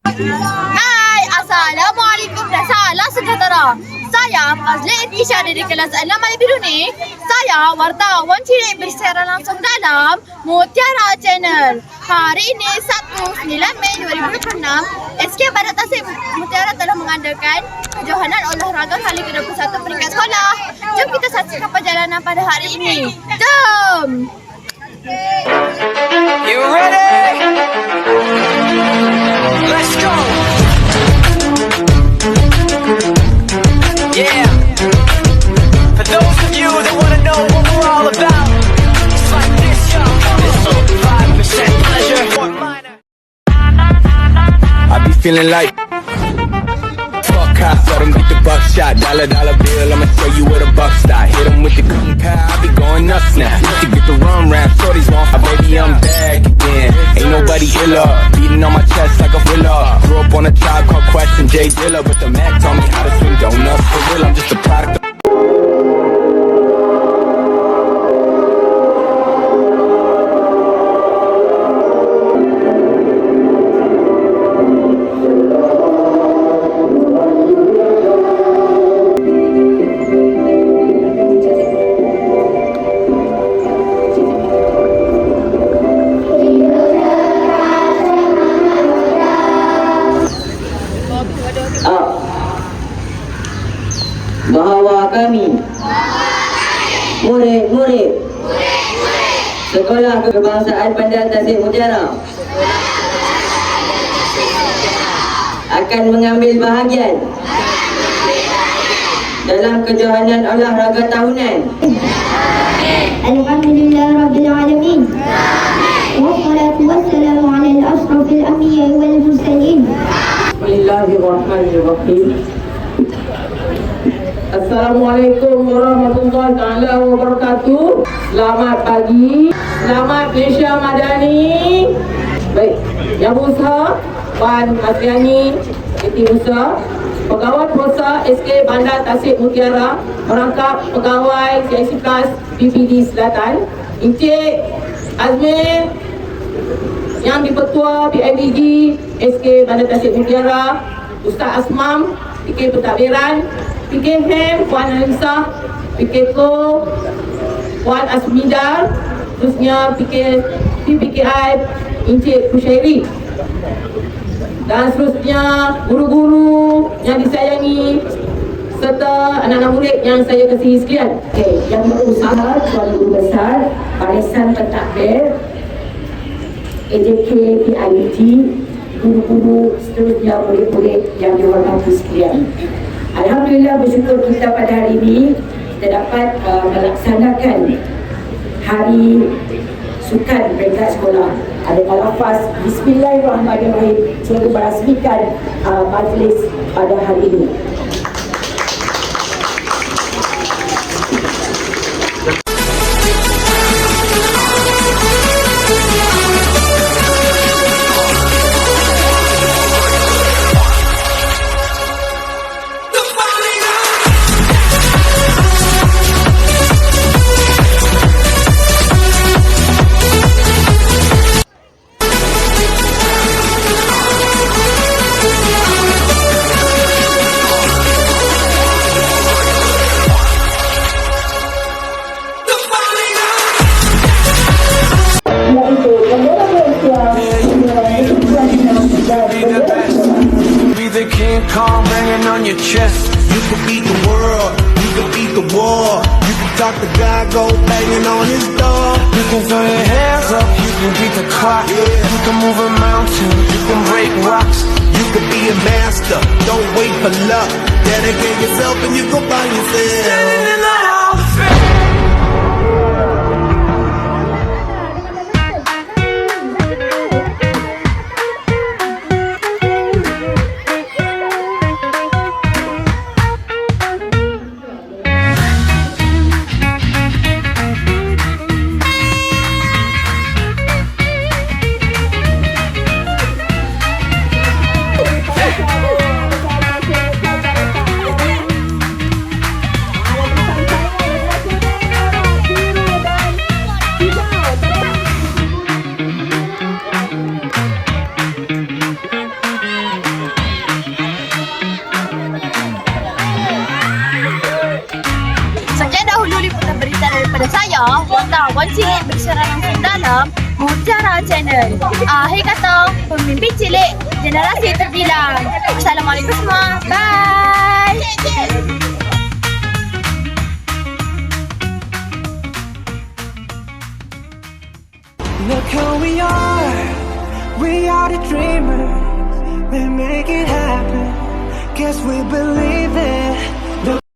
Hai, Assalamualaikum dan salam sejahtera. Saya Fazli Intisha dari kelas 6 Mali Biru ni. Saya wartawan cilik bersiaran langsung dalam Mutiara Channel. Hari ini Sabtu 9 Mei 2026, SK Barat Tasik Mutiara telah mengadakan kejohanan olahraga kali ke-21 peringkat sekolah. Jom kita saksikan perjalanan pada hari ini. Jom! You ready? Let's go! Yeah! For those of you that want to know what we're all about, it's like this, yo. It's 5% pleasure. I be feeling like fuck cops, let them get the buckshot. Dollar bill, I'ma tell you where the buck stop. Hit them with the cotton pal, I be going nuts now. Used to get the rum rap, shorties want my baby, I'm back again. Ain't nobody iller, beating on my chest like a thriller. Grew up on a Tribe Called Quest and Jay Dilla, but the Mac taught me how to swing donuts for real. I'm just a product of bahawa kami murid-murid Sekolah Kebangsaan Bandar Tasik Mutiara akan mengambil bahagian dalam kejohanan olahraga tahunan. Alhamdulillah Rabbil Alamin. Wassalatu wassalamu ala al-ashrafil anbiya'i wal mursalin. Bismillahirrahmanirrahim. Assalamualaikum warahmatullahi taala wabarakatuh. Selamat pagi. Selamat Malaysia Madani. Baik, Yang Berusaha Puan Masriani Siti Musa, Pegawai Perusahaan SK Bandar Tasik Mutiara, merangkap pegawai CIC Plus BPD Selatan, Encik Azmin, Yang Dipertua PIBG SK Bandar Tasik Mutiara, Ustaz Asmam PK Pentadbiran, PK Hem Puan Alisa, PK Ko Puan Asmidar, terusnya PPKI Encik Kushairi, dan seterusnya guru-guru yang disayangi serta anak-anak murid yang saya kasihi sekalian. Yang berusaha Tuan Guru Besar Barisan Pentadbir AJK PIBG, guru-guru seterusnya, murid-murid yang dihormati sekalian. Alhamdulillah, bersyukur kita pada hari ini kita dapat melaksanakan Hari Sukan Peringkat Sekolah. Dengan lafaz Bismillahirrahmanirrahim, sehingga merasmikan majlis pada hari ini. Be the King Kong banging on your chest. You can beat the world, you can beat the war. You can talk to God, go banging on his door. You can throw your hands up, you can beat the clock. You can move a mountain, you can break rocks. You can be a master, don't wait for luck. Dedicate yourself and you go find yourself. Standing in the Hall of Fame. Saya, wartawan cilik bersiaran langsung dalam Mutiara Channel. Akhir kata, pemimpin cilik generasi terbilang. Assalamualaikum semua. Bye. Look who we are the dreamers, we make it happen, guess we believe it.